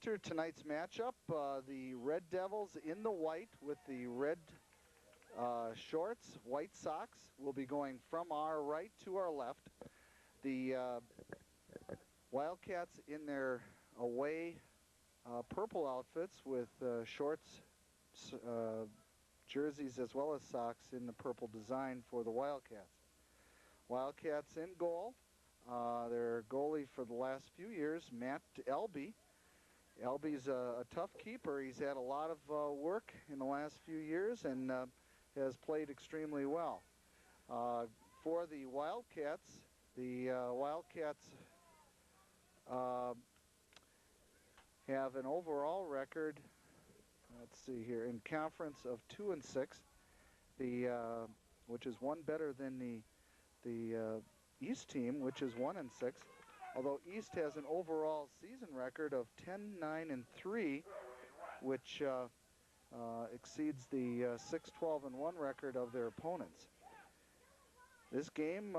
enter tonight's matchup. The Red Devils in the white with the red shorts, white socks, will be going from our right to our left. The Wildcats in their away purple outfits with shorts, jerseys, as well as socks in the purple design for the Wildcats. Wildcats in goal. Their goalie for the last few years, Matt Elby. Elby's a tough keeper. He's had a lot of work in the last few years and has played extremely well. For the Wildcats have an overall record, let's see here, in conference of 2-6, which is one better than the East team, which is 1-6. Although East has an overall season record of 10-9-3, which exceeds the 6-12-1 record of their opponents. This game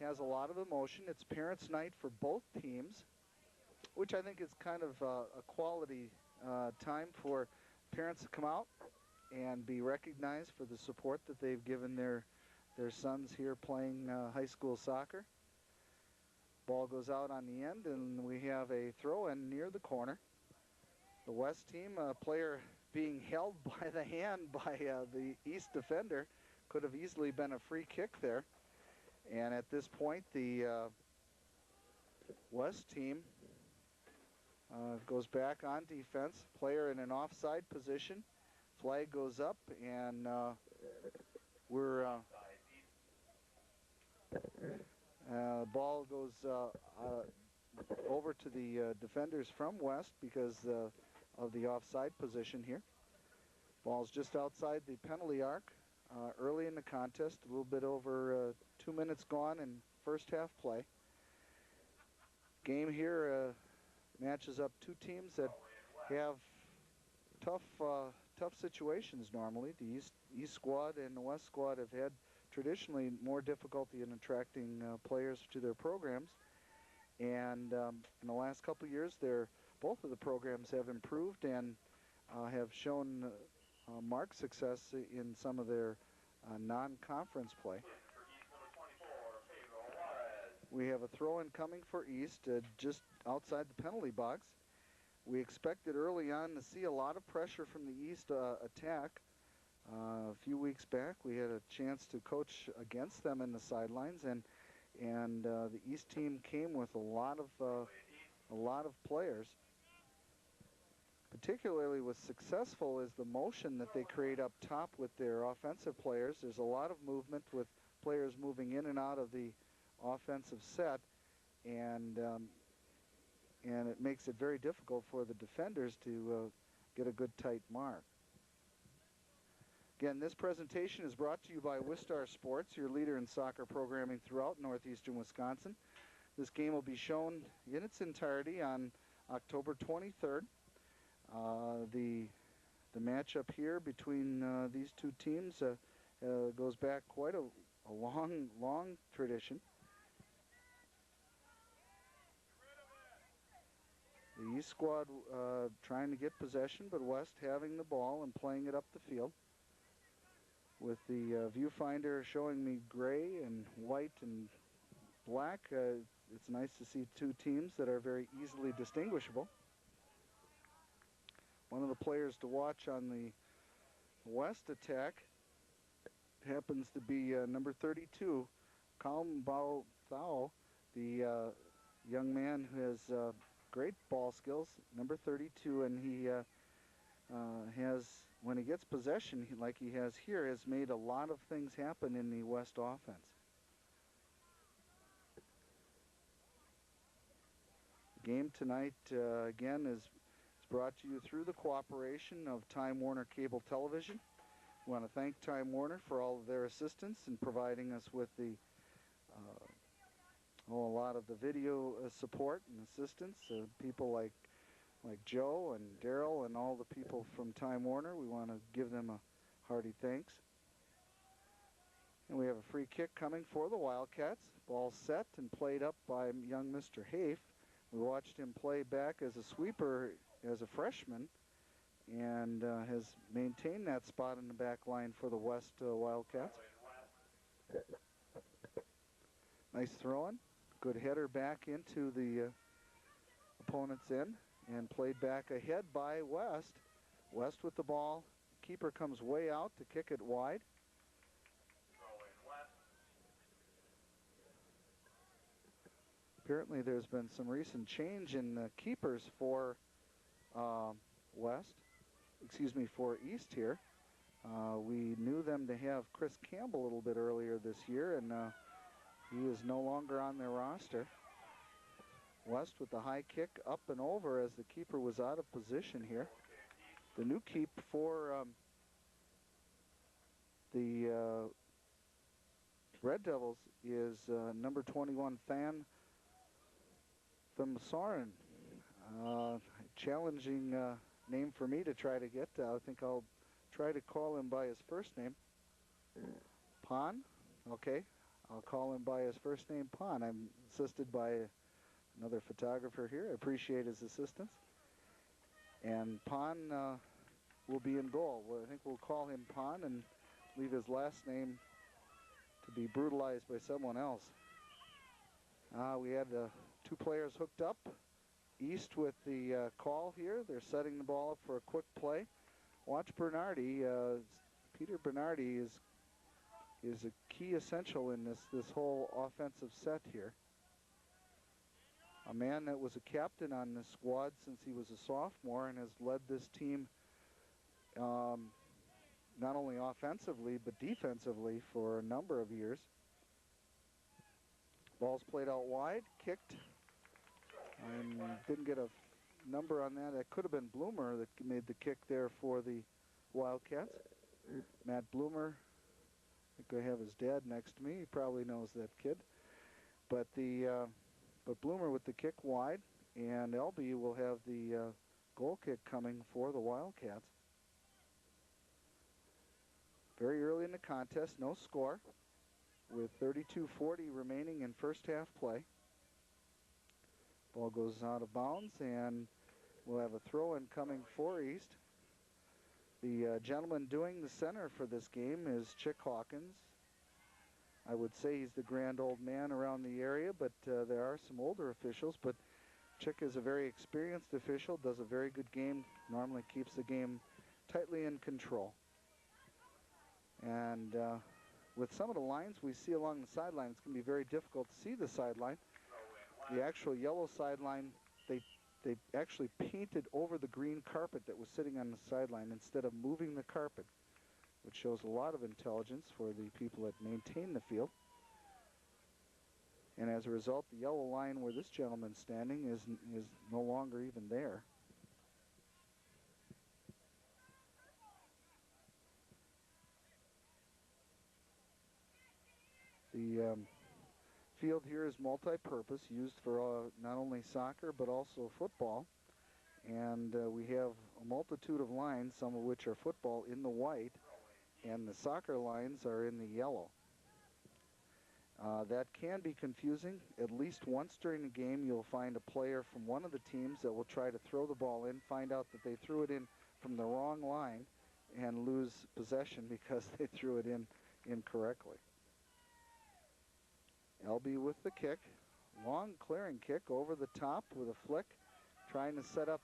has a lot of emotion. It's parents' night for both teams, which I think is kind of a quality time for parents to come out and be recognized for the support that they've given their sons here playing high school soccer. Ball goes out on the end, and we have a throw-in near the corner. The West team, player being held by the hand by the East defender, could have easily been a free kick there. And at this point, the West team goes back on defense. Player in an offside position. Flag goes up, and we're... ball goes over to the defenders from West because of the offside position here. Ball's just outside the penalty arc early in the contest, a little bit over 2 minutes gone in first half play. Game here matches up two teams that have tough situations normally. The East squad and the West squad have had traditionally more difficulty in attracting players to their programs, and in the last couple of years both of the programs have improved and have shown marked success in some of their non-conference play. We have a throw-in coming for East just outside the penalty box. We expected early on to see a lot of pressure from the East attack. A few weeks back, we had a chance to coach against them in the sidelines, and the East team came with a lot of players. Particularly what's successful is the motion that they create up top with their offensive players. There's a lot of movement with players moving in and out of the offensive set, and it makes it very difficult for the defenders to get a good tight mark. Again, this presentation is brought to you by Wistar Sports, your leader in soccer programming throughout northeastern Wisconsin. This game will be shown in its entirety on October 23rd. The matchup here between these two teams goes back quite a long tradition. The East squad trying to get possession, but West having the ball and playing it up the field. With the viewfinder showing me gray and white and black, it's nice to see two teams that are very easily distinguishable. One of the players to watch on the West attack happens to be number 32, Kalm Bao Thao, the young man who has great ball skills, number 32, and he has, when he gets possession, like he has here, has made a lot of things happen in the West offense. The game tonight, again, is brought to you through the cooperation of Time Warner Cable Television. We want to thank Time Warner for all of their assistance in providing us with the a lot of the video support and assistance. People like Joe and Daryl and all the people from Time Warner, we want to give them a hearty thanks. And we have a free kick coming for the Wildcats. Ball set and played up by young Mr. Hafe. We watched him play back as a sweeper as a freshman and has maintained that spot in the back line for the West Wildcats. Nice throw-in. Good header back into the opponent's end and played back ahead by West. West with the ball. Keeper comes way out to kick it wide. Apparently there's been some recent change in keepers for for East here. We knew them to have Chris Campbell a little bit earlier this year, and he is no longer on their roster. West with the high kick up and over as the keeper was out of position here. The new keep for the Red Devils is number 21, Fan Thumsaran. Challenging name for me to try to get. I think I'll try to call him by his first name. Pon? Okay. I'll call him by his first name, Pon. I'm assisted by another photographer here. I appreciate his assistance. And Pon will be in goal. Well, I think we'll call him Pon and leave his last name to be brutalized by someone else. We had 2 players hooked up. East with the call here. They're setting the ball up for a quick play. Watch Bernardi. Peter Bernardi is a key essential in this whole offensive set here. A man that was a captain on this squad since he was a sophomore and has led this team not only offensively but defensively for a number of years. Ball's played out wide, kicked. I didn't get a number on that. That could have been Bloomer that made the kick there for the Wildcats. Matt Bloomer. I think I have his dad next to me. He probably knows that kid. But Bloomer with the kick wide, and LB will have the goal kick coming for the Wildcats. Very early in the contest, no score, with 32:40 remaining in first half play. Ball goes out of bounds, and we'll have a throw-in coming for East. The gentleman doing the center for this game is Chick Hawkins. I would say he's the grand old man around the area, but there are some older officials. But Chick is a very experienced official, does a very good game, normally keeps the game tightly in control. And with some of the lines we see along the sideline, it's going to be very difficult to see the sideline. The actual yellow sideline, they actually painted over the green carpet that was sitting on the sideline instead of moving the carpet, which shows a lot of intelligence for the people that maintain the field. And as a result, the yellow line where this gentleman's standing is no longer even there. The field here is multi-purpose, used for not only soccer but also football. And we have a multitude of lines, some of which are football, in the white, and the soccer lines are in the yellow. That can be confusing. At least once during the game, you'll find a player from one of the teams that will try to throw the ball in, find out that they threw it in from the wrong line, and lose possession because they threw it in incorrectly. LB with the kick. Long clearing kick over the top with a flick, trying to set up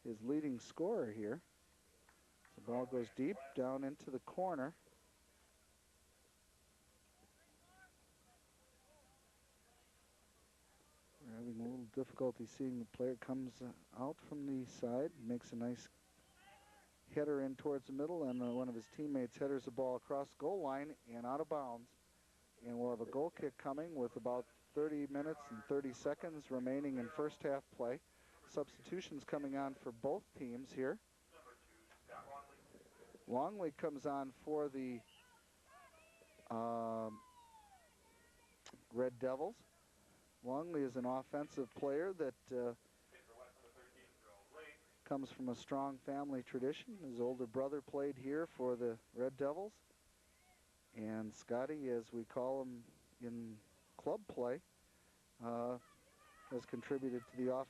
his leading scorer here. The ball goes deep down into the corner. We're having a little difficulty seeing the player. Comes out from the side, makes a nice header in towards the middle, and one of his teammates headers the ball across goal line and out of bounds. And we'll have a goal kick coming with about 30 minutes and 30 seconds remaining in first half play. Substitutions coming on for both teams here. Longley comes on for the Red Devils. Longley is an offensive player that comes from a strong family tradition. His older brother played here for the Red Devils. And Scotty, as we call him in club play, has contributed to the offense.